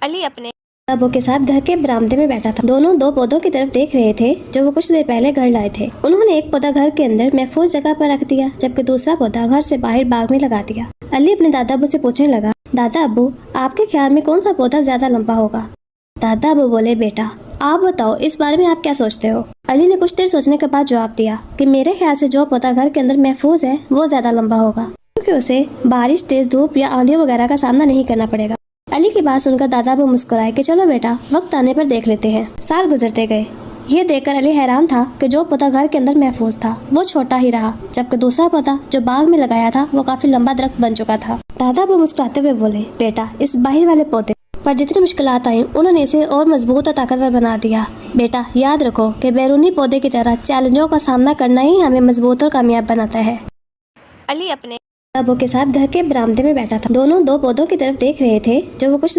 علی اپنے ابو کے ساتھ گھر کے برآمدے میں بیٹھا تھا۔ دونوں دو پودوں کی طرف دیکھ رہے تھے جو وہ کچھ دیر پہلے گھر لائے تھے۔ انہوں نے ایک پودا گھر کے اندر محفوظ جگہ پر رکھ دیا جبکہ دوسرا پودا گھر سے باہر باغ میں لگا دیا۔ علی اپنے دادا ابو سے پوچھنے لگا، دادا ابو آپ کے خیال میں کون سا پودا زیادہ لمبا ہوگا؟ دادا ابو بولے، بیٹا آپ بتاؤ اس بارے میں آپ کیا سوچتے ہو؟ علی نے کچھ دیر سوچنے کے بعد جواب دیا کہ میرے خیال سے جو پودا گھر کے اندر محفوظ ہے وہ زیادہ لمبا ہوگا، کیونکہ اسے بارش، تیز دھوپ یا آندھیوں وغیرہ کا سامنا نہیں کرنا پڑے گا۔ علی کی بات سن کر دادا ابو مسکرائے کہ چلو بیٹا، وقت آنے پر دیکھ لیتے ہیں۔ سال گزرتے گئے۔ یہ دیکھ کر علی حیران تھا کہ جو پودا گھر کے اندر محفوظ تھا وہ چھوٹا ہی رہا، جبکہ دوسرا پودا جو باغ میں لگایا تھا وہ کافی لمبا درخت بن چکا تھا۔ دادا ابو مسکراتے ہوئے بولے، بیٹا اس باہر والے پودے پر جتنی مشکلات آئیں انہوں نے اسے اور مضبوط اور طاقتور بنا دیا۔ بیٹا یاد رکھو کہ بیرونی پودے کی طرح چیلنجوں کا سامنا کرنا ہی ہمیں مضبوط اور کامیاب بناتا ہے۔ علی اپنے ابو کے ساتھ گھر کے برآمدے میں بیٹھا تھا۔ دونوں دو پودوں کی طرف دیکھ رہے تھے جو وہ کچھ